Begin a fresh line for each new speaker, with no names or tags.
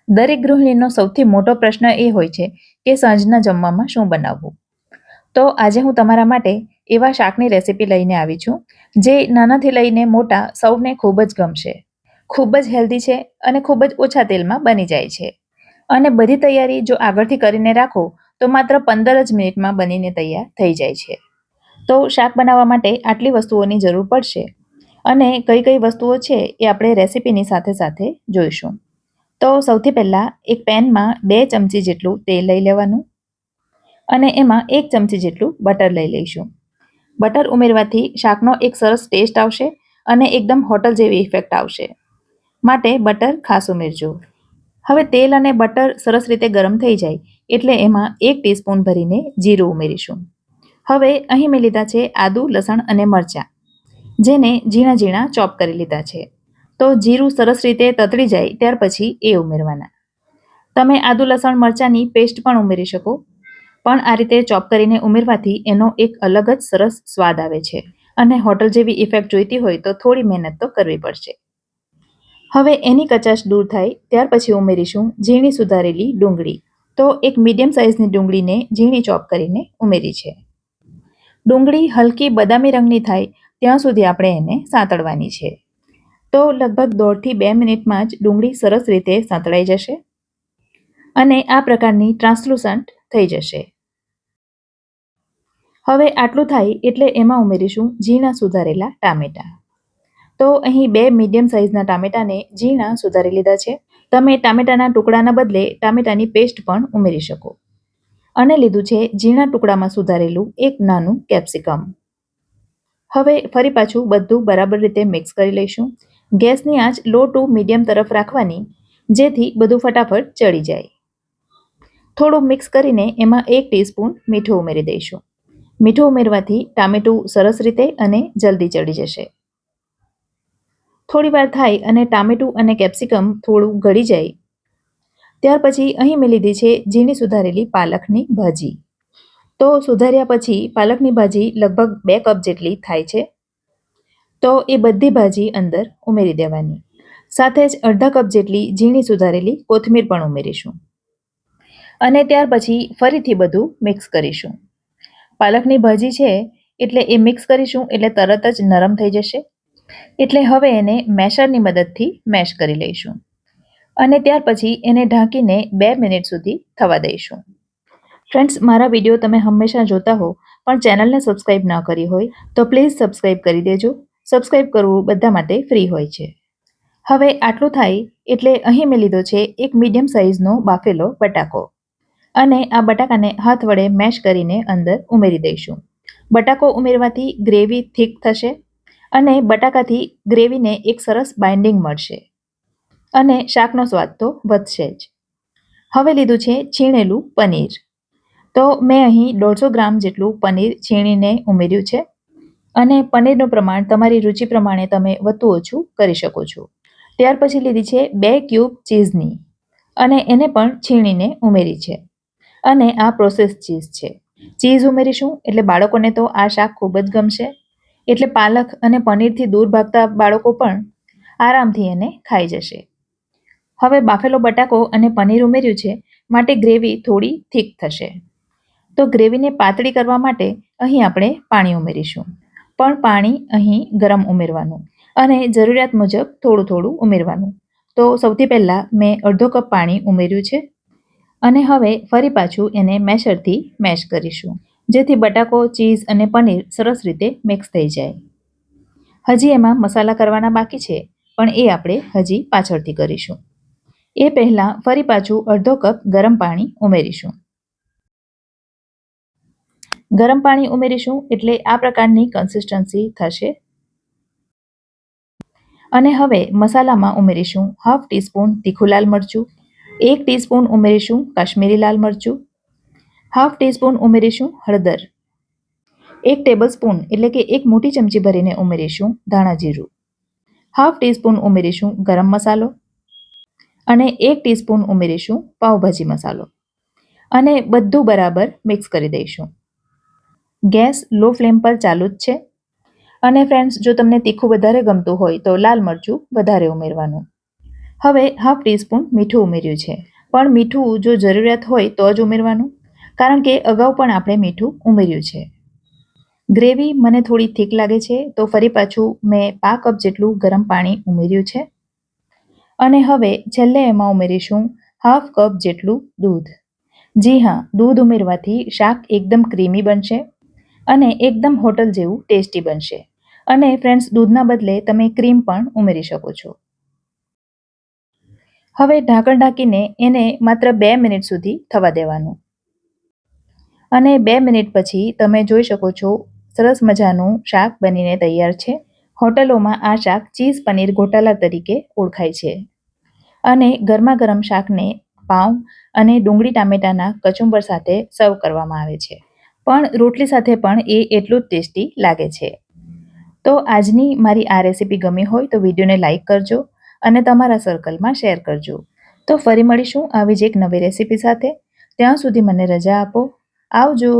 દરેક ગૃહિણીનો સૌથી મોટો પ્રશ્ન એ હોય છે કે સાંજના જમવામાં શું બનાવવું. તો આજે હું તમારા માટે એવા શાકની રેસીપી લઈને આવી છું જે નાનાથી લઈને મોટા સૌને ખૂબ જ ગમશે. ખૂબ જ હેલ્ધી છે અને ખૂબ જ ઓછા તેલમાં બની જાય છે. અને બધી તૈયારી જો આગળથી કરીને રાખો તો માત્ર 15 જ મિનિટમાં બનીને તૈયાર થઈ જાય છે. તો શાક બનાવવા માટે આટલી વસ્તુઓની જરૂર પડશે અને કઈ કઈ વસ્તુઓ છે એ આપણે રેસીપીની સાથે સાથે જોઈશું. તો સૌથી પહેલાં એક પેનમાં 2 ચમચી જેટલું તેલ લઈ લેવાનું અને એમાં 1 ચમચી જેટલું બટર લઈ લઈશું. બટર ઉમેરવાથી શાકનો એક સરસ ટેસ્ટ આવશે અને એકદમ હોટલ જેવી ઇફેક્ટ આવશે, માટે બટર ખાસ ઉમેરજો. હવે તેલ અને બટર સરસ રીતે ગરમ થઈ જાય એટલે એમાં 1 ટીસ્પૂન ભરીને જીરું ઉમેરીશું. હવે અહીં મેં લીધા છે આદુ, લસણ અને મરચાં, જેને ઝીણા ઝીણા ચોપ કરી લીધા છે. તો જીરું સરસ રીતે તતડી જાય ત્યાર પછી એ ઉમેરવાના. તમે આદુ, લસણ, મરચાંની પેસ્ટ પણ ઉમેરી શકો, પણ આ રીતે ચોપ કરીને ઉમેરવાથી એનો એક અલગ જ સરસ સ્વાદ આવે છે અને હોટલ જેવી ઇફેક્ટ જોઈતી હોય તો થોડી મહેનત તો કરવી પડશે. હવે એની કચાશ દૂર થાય ત્યાર પછી ઉમેરીશું ઝીણી સુધારેલી ડુંગળી. તો એક મીડિયમ સાઇઝની ડુંગળીને ઝીણી ચોપ કરીને ઉમેરી છે. ડુંગળી હલકી બદામી રંગની થાય ત્યાં સુધી આપણે એને સાંતળવાની છે. તો લગભગ 1.5 થી 2 મિનિટમાં જ ડુંગળી સરસ રીતે સાંતળાઈ જશે અને આ પ્રકારની ટ્રાન્સલુસન્ટ થઈ જશે. હવે આટલું થાય એટલે એમાં ઉમેરીશું ઝીણા સુધારેલા ટામેટાં. તો અહીં 2 મીડિયમ સાઇઝના ટામેટાને ઝીણા સુધારી લીધા છે. તમે ટામેટાના ટુકડાના બદલે ટામેટાની પેસ્ટ પણ ઉમેરી શકો. અને લીધું છે ઝીણા ટુકડામાં સુધારેલું એક નાનું કેપ્સિકમ. હવે ફરી પાછું બધું બરાબર રીતે મિક્સ કરી લઈશું. ગેસની આંચ લો ટુ મીડિયમ તરફ રાખવાની, જેથી બધું ફટાફટ ચડી જાય. થોડું મિક્સ કરીને એમાં 1 ટીસ્પૂન મીઠું ઉમેરી દઈશું. મીઠું ઉમેરવાથી ટામેટું સરસ રીતે અને જલ્દી ચડી જશે. થોડી વાર થાય અને ટામેટું અને કેપ્સિકમ થોડું ગળી જાય ત્યાર પછી અહીં મેં લીધી છે ઝીણી સુધારેલી પાલકની ભાજી. તો સુધાર્યા પછી પાલકની ભાજી લગભગ 2 કપ જેટલી થાય છે. તો એ બધી ભાજી અંદર ઉમેરી દેવાની. સાથે જ અડધા કપ જેટલી ઝીણી સુધારેલી કોથમીર પણ ઉમેરીશું અને ત્યાર પછી ફરીથી બધું મિક્સ કરીશું. પાલકની ભાજી છે એટલે એ મિક્સ કરીશું એટલે તરત જ નરમ થઈ જશે. એટલે હવે એને મેશરની મદદથી મેશ કરી લઈશું અને ત્યાર પછી એને ઢાંકીને 2 મિનિટ સુધી થવા દઈશું. ફ્રેન્ડ્સ, મારા વિડીયો તમે હંમેશા જોતા હો પણ ચેનલને સબસ્ક્રાઈબ ન કરી હોય તો પ્લીઝ સબસ્ક્રાઈબ કરી દેજો. સબસ્ક્રાઈબ કરવું બધા માટે ફ્રી હોય છે. હવે આટલું થાય એટલે અહીં મેં લીધો છે એક મીડિયમ સાઇઝનો બાફેલો બટાકો અને આ બટાકાને હાથ વડે મેશ કરીને અંદર ઉમેરી દઈશું. બટાકો ઉમેરવાથી ગ્રેવી થીક થશે અને બટાકાથી ગ્રેવીને એક સરસ બાઇન્ડિંગ મળશે અને શાકનો સ્વાદ તો વધશે જ. હવે લીધું છે છીણેલું પનીર. તો મેં અહીં 150 ગ્રામ જેટલું પનીર છીણીને ઉમેર્યું છે અને પનીરનું પ્રમાણ તમારી રુચિ પ્રમાણે તમે વધુ ઓછું કરી શકો છો. ત્યાર પછી લીધી છે 2 ક્યુબ ચીઝની અને એને પણ છીણીને ઉમેરી છે અને આ પ્રોસેસ ચીઝ છે. ચીઝ ઉમેરીશું એટલે બાળકોને તો આ શાક ખૂબ જ ગમશે. એટલે પાલક અને પનીરથી દૂર ભાગતા બાળકો પણ આરામથી એને ખાઈ જશે. હવે બાફેલો બટાકો અને પનીર ઉમેર્યું છે માટે ગ્રેવી થોડી થીક થશે. તો ગ્રેવીને પાતળી કરવા માટે અહીં આપણે પાણી ઉમેરીશું, પણ પાણી અહીં ગરમ ઉમેરવાનું અને જરૂરિયાત મુજબ થોડું થોડું ઉમેરવાનું. તો સૌથી પહેલાં મેં અડધો કપ પાણી ઉમેર્યું છે અને હવે ફરી પાછું એને મેશરથી મેશ કરીશું, જેથી બટાકો, ચીઝ અને પનીર સરસ રીતે મિક્સ થઈ જાય. હજી એમાં મસાલા કરવાના બાકી છે પણ એ આપણે હજી પાછળથી કરીશું. એ પહેલાં ફરી પાછું અડધો કપ ગરમ પાણી ઉમેરીશું. ગરમ પાણી ઉમેરીશું એટલે આ પ્રકારની કન્સિસ્ટન્સી થશે. અને હવે મસાલામાં ઉમેરીશું હાફ ટીસ્પૂન તીખું લાલ મરચું, 1 ટીસ્પૂન ઉમેરીશું કાશ્મીરી લાલ મરચું, હાફ ટીસ્પૂન ઉમેરીશું હળદર, 1 ટેબલસ્પૂન એટલે કે 1 મોટી ચમચી ભરીને ઉમેરીશું ધાણા જીરું, હાફ ટીસ્પૂન ઉમેરીશું ગરમ મસાલો અને 1 ટીસ્પૂન ઉમેરીશું પાવભાજી મસાલો અને બધું બરાબર મિક્સ કરી દઈશું. ગેસ લો ફ્લેમ પર ચાલુ જ છે. અને ફ્રેન્ડ્સ, જો તમને તીખું વધારે ગમતું હોય તો લાલ મરચું વધારે ઉમેરવાનું. હવે હાફ ટીસ્પૂન મીઠું ઉમેર્યું છે, પણ મીઠું જો જરૂરિયાત હોય તો જ ઉમેરવાનું, કારણ કે અગાઉ પણ આપણે મીઠું ઉમેર્યું છે. ગ્રેવી મને થોડી થીક લાગે છે, તો ફરી પાછું મેં 1/2 કપ જેટલું ગરમ પાણી ઉમેર્યું છે. અને હવે છેલ્લે એમાં ઉમેરીશું હાફ કપ જેટલું દૂધ. જી હા, દૂધ ઉમેરવાથી શાક એકદમ ક્રીમી બનશે અને એકદમ હોટલ જેવું ટેસ્ટી બનશે. અને ફ્રેન્ડ્સ, દૂધના બદલે તમે ક્રીમ પણ ઉમેરી શકો છો. હવે ઢાંકણ ઢાંકીને એને માત્ર 2 મિનિટ સુધી થવા દેવાનું. અને 2 મિનિટ પછી તમે જોઈ શકો છો સરસ મજાનું શાક બનીને તૈયાર છે. હોટલોમાં આ શાક ચીઝ પનીર ગોટાલા તરીકે ઓળખાય છે. અને ગરમા ગરમ શાકને પાઉં અને ડુંગળી ટામેટાના કચુંબર સાથે સર્વ કરવામાં આવે છે. પણ રોટલી સાથે પણ એ એટલું જ ટેસ્ટી લાગે છે. તો આજની મારી આ રેસીપી ગમી હોય તો વિડીયોને લાઇક કરજો અને તમારા સર્કલમાં શેર કરજો. તો ફરી મળીશું આવી જ એક નવી રેસીપી સાથે. ત્યાં સુધી મને રજા આપો. આવજો.